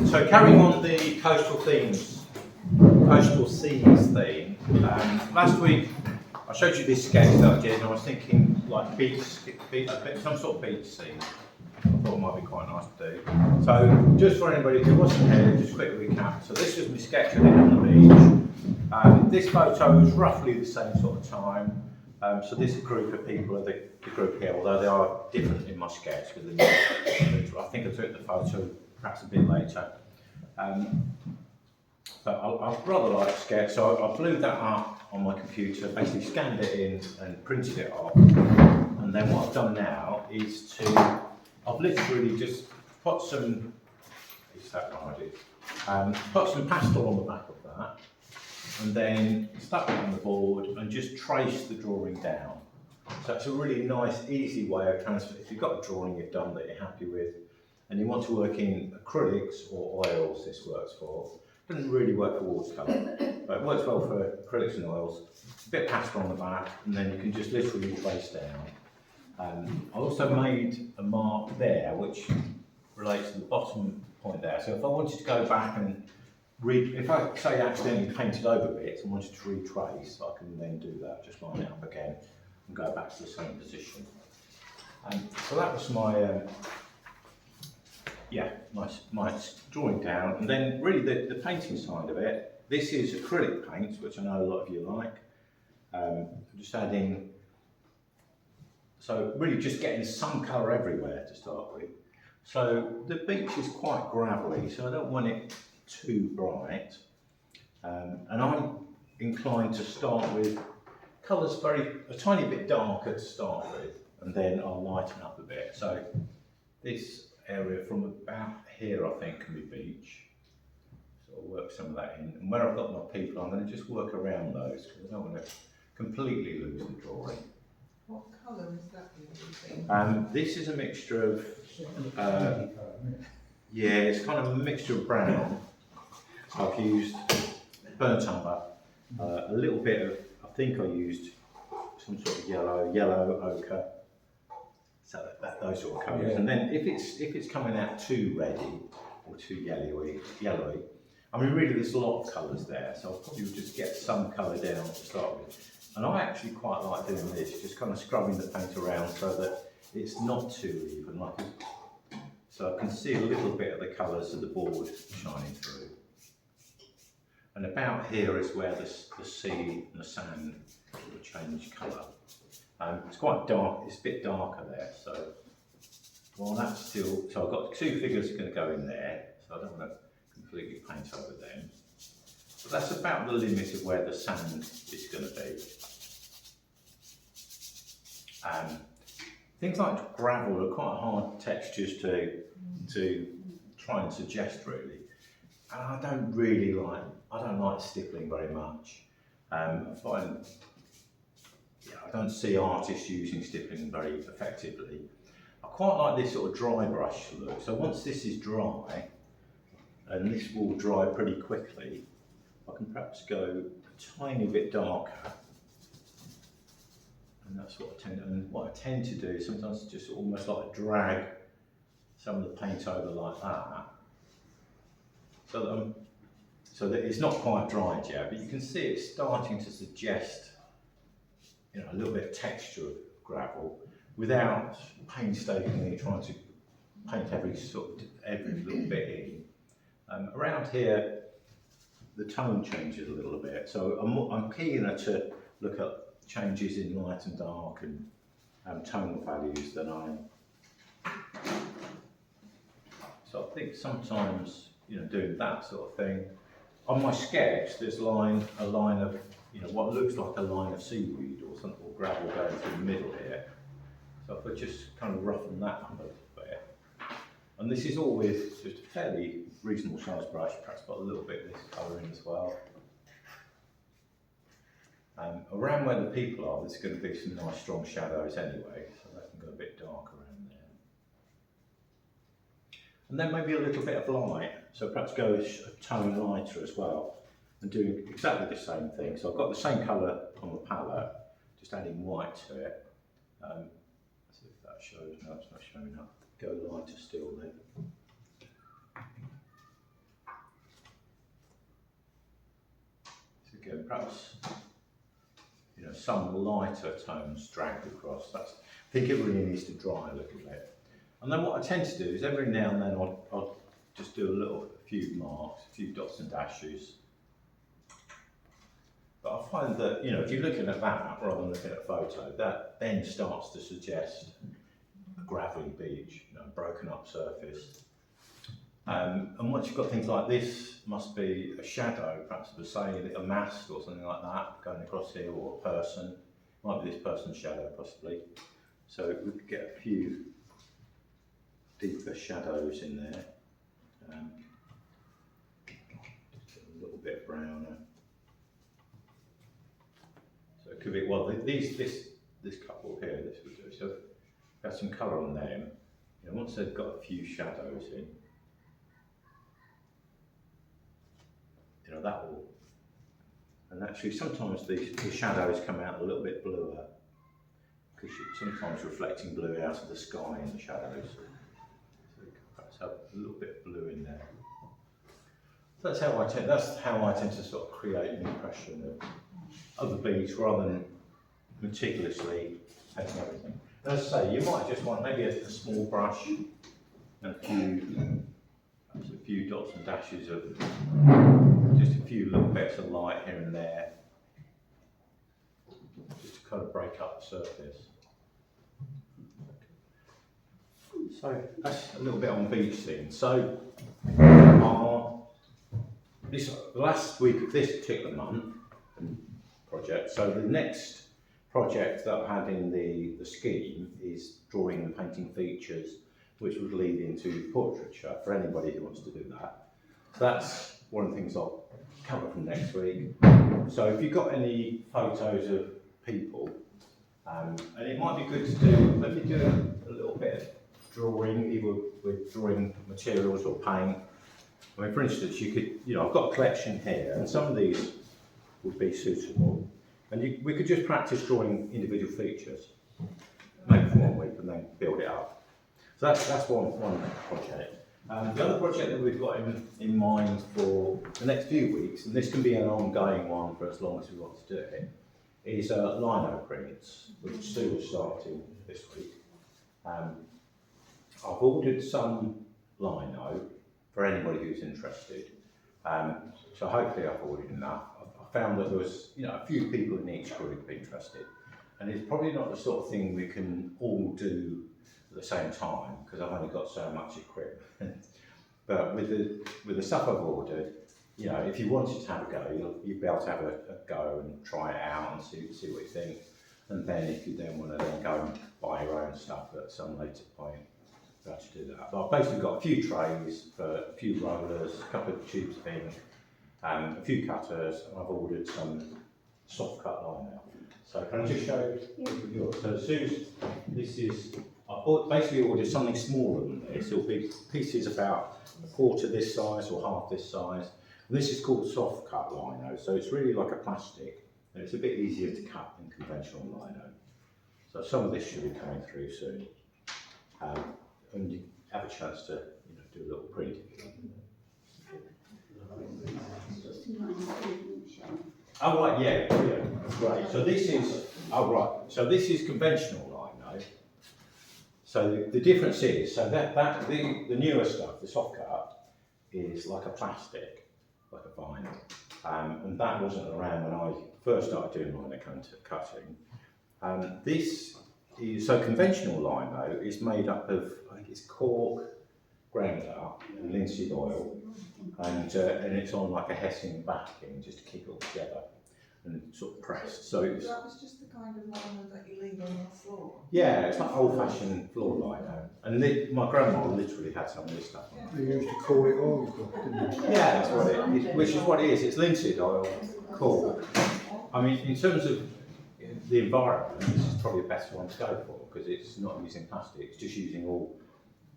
So carrying on the coastal seas theme. Last week I showed you this sketch that I did, and I was thinking like some sort of beach scene. I thought it might be quite nice to do. So just for anybody who wasn't here, just a quick recap. So this was my sketch I did on the beach. This photo was roughly the same sort of time. So this group of people are the group here, although they are different in my sketch. I think I took the photo perhaps a bit later. But I rather like the sketch, so I blew that up on my computer, basically scanned it in and printed it off. And then what I've done now is I've literally just put some, put some pastel on the back of that, and then stuck it on the board and just traced the drawing down. So it's a really nice, easy way of transferring. If you've got a drawing you've done that you're happy with, and you want to work in acrylics or oils, this works for. It doesn't really work for watercolour, but it works well for acrylics and oils. A bit of pastel on the back, and then you can just literally trace down. I also made a mark there, which relates to the bottom point there. So if I wanted to go back and if I say accidentally painted over bits and wanted to retrace, I can then do that, just line it up again and go back to the same position. So that was my my drawing down, and then really the painting side of it. This is acrylic paint, which I know a lot of you like. I'm just adding, so really just getting some colour everywhere to start with. So the beach is quite gravelly, so I don't want it too bright. And I'm inclined to start with colours a tiny bit darker to start with, and then I'll lighten up a bit. So this area from about here, I think, can be beach. So I'll work some of that in. And where I've got my people, I'm going to just work around those because I don't want to completely lose the drawing. What colour is that you're using? This is a mixture of, it's kind of a mixture of brown. So I've used burnt umber, a little bit of, I think I used some sort of yellow ochre. So those sort of colours, yeah. And then if it's coming out too reddy or too yellowy, I mean really there's a lot of colours there, so I'll probably just get some colour down to start with. And I actually quite like doing this, just kind of scrubbing the paint around so that it's not too even, so I can see a little bit of the colours of the board shining through. And about here is where the sea and the sand sort of change colour. It's quite dark, it's a bit darker there, so while that's still, so I've got two figures that are going to go in there, so I don't want to completely paint over them. But that's about the limit of where the sand is going to be. Things like gravel are quite hard textures to try and suggest really, and I don't like stippling very much. I don't see artists using stippling very effectively. I quite like this sort of dry brush look. So once this is dry, and this will dry pretty quickly, I can perhaps go a tiny bit darker. And that's what I tend to do, sometimes just almost like drag some of the paint over like that. So that it's not quite dried yet, but you can see it's starting to suggest a little bit of texture of gravel without painstakingly trying to paint every little bit in. Around here, the tone changes a little bit, so I'm keener to look at changes in light and dark and tonal values than So I think sometimes doing that sort of thing. On my sketch, there's a line of what looks like a line of seaweed or something, or gravel going through the middle here. So if I just kind of roughen that up a little bit, and this is all with just a fairly reasonable sized brush, perhaps put a little bit of this colour in as well. Around where the people are, there's going to be some nice strong shadows anyway, so that can go a bit darker around there. And then maybe a little bit of light, so perhaps go a tone lighter as well, and doing exactly the same thing. So I've got the same colour on the palette, just adding white to it. No, it's not showing up. Go lighter still then. So again, perhaps, you know, some lighter tones dragged across. I think it really needs to dry a little bit. And then what I tend to do is every now and then I'll just do a few marks, a few dots and dashes. But I find that, you know, if you're looking at that rather than looking at a photo, that then starts to suggest a gravelly beach, you know, broken up surface. And once you've got things like this, must be a shadow, perhaps of a mast or something like that going across here, or a person. Might be this person's shadow, possibly. So we could get a few deeper shadows in there. Just a little bit browner. So it could be, well, this couple here, this would do. So got some colour on them. You know, once they've got a few shadows in, you know, that will, and actually sometimes the shadows come out a little bit bluer, because you're sometimes reflecting blue out of the sky in the shadows. So you can perhaps have a little bit of blue in there. So that's how I tend to sort of create an impression of the beach rather than meticulously painting everything. And as I say, you might just want maybe a small brush and a few dots and dashes of just a few little bits of light here and there, just to kind of break up the surface. So that's a little bit on beach scene. So the last week of this particular month project, so the next project that I had in the scheme is drawing and painting features, which would lead into portraiture for anybody who wants to do that. So that's one of the things I'll cover from next week. So if you've got any photos of people, and it might be good to do, maybe do a little bit of drawing, either with drawing materials or paint. I mean, for instance, you could, you know, I've got a collection here, and some of these would be suitable. And we could just practice drawing individual features, maybe for 1 week, and then build it up. So that's one project. The other project that we've got in mind for the next few weeks, and this can be an ongoing one for as long as we want to do it, is lino prints, which Sue is starting this week. I've ordered some lino for anybody who's interested. So hopefully I've ordered enough. I found that there was, you know, a few people in each group interested, and it's probably not the sort of thing we can all do at the same time, because I've only got so much equipment. But with the stuff I've ordered, you know, if you wanted to have a go, you'll be able to have a go and try it out and see what you think. And then if you then want to then go and buy your own stuff at some later point, you have to do that. But I've basically got a few trays for a few rollers, a couple of tubes of ink, a few cutters, and I've ordered some soft cut lino. So can I just show you yours? So Sue's, I've basically ordered something smaller than this. It'll be pieces about a quarter this size or half this size. And this is called soft cut lino, so it's really like a plastic, and it's a bit easier to cut than conventional lino. So some of this should be coming through soon. And you have a chance to, you know, do a little print if you like. Oh right, yeah, brilliant, great. So this is conventional lino. So the difference is, so the newer stuff, the soft cut, is like a plastic, like a vinyl, and that wasn't around when I first started doing lino cutting. This is, so conventional lino is made up of, I think it's cork ground up and linseed oil, and it's on like a hessian backing just to keep it all together and sort of pressed. So it's, that was just the kind of lino that you leave on the floor. yeah, it's like old-fashioned floor lino, and my grandma literally had some of this stuff on. They used to call it oil, didn't they? Yeah, that's what it is, which is what it is. It's linseed oil, cork. I mean, in terms of the environment, this is probably the best one to go for, because it's not using plastic, it's just using all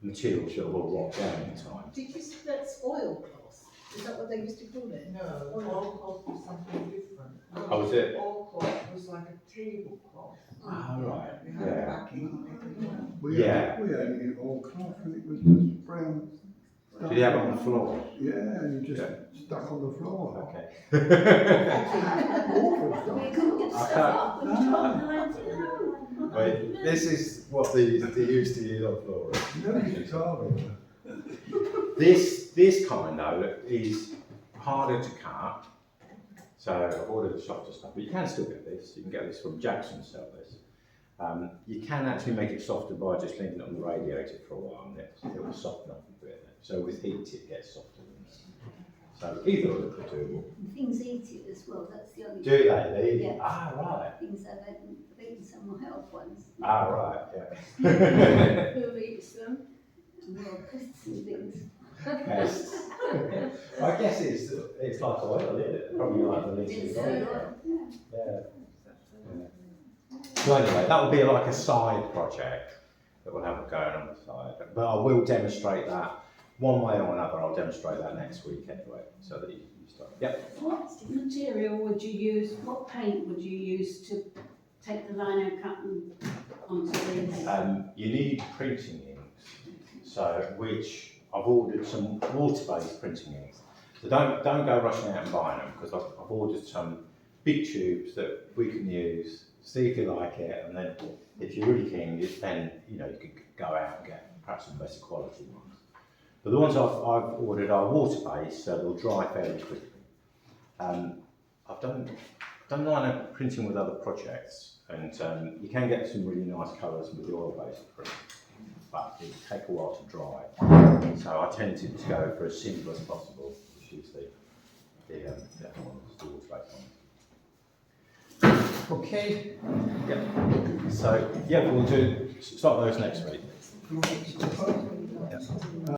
materials that will rot down in time. Did you say that's oilcloth? Is that what they used to call it? No, oilcloth was something different. Oh, was it? Oilcloth was like a tablecloth. Ah, right, You had a yeah. backing on it. Yeah. We had it all cloth and it was just brown. Did you have it on the floor? Yeah, and you just stuck on the floor. Okay. Awful We stuff. couldn't get I stuff can't- up and top. Wait, this is what they used to use on the floor. No, you just hardly. This kind though is harder to cut. So I've ordered the softer stuff, but you can still get this. You can get this from Jackson, sell this. You can actually make it softer by just leaving it on the radiator for a while, and it will soften up a bit. So with heat, it gets softer. So either of them are doable. Things eat it as well, that's the only. Do they? Yeah. Ah, right. Things I've eaten some health ones. Ah, right. Yeah. Who eats them? Well, pests and things. Yes. I guess it's like oil, isn't it? Probably like the least It's of oil. oil, yeah. Yeah. So anyway, that will be like a side project that we'll have going on the side. But I will demonstrate that one way or another. I'll demonstrate that next week anyway, so that you start. Yep. What material would you use, what paint would you use to take the lino cut and onto the You need printing inks, so which I've ordered some water-based printing inks. So don't go rushing out and buying them, because I've ordered some big tubes that we can use. See if you like it, and then if you're really keen, then you could go out and get perhaps some better quality ones. But the ones I've ordered are water-based, so they'll dry fairly quickly. I've done lino printing with other projects, and you can get some really nice colours with the oil-based print, but it will take a while to dry. So I tended to go for as simple as possible, which is the water-based ones. Okay. Yeah. So yeah, we'll start those next week.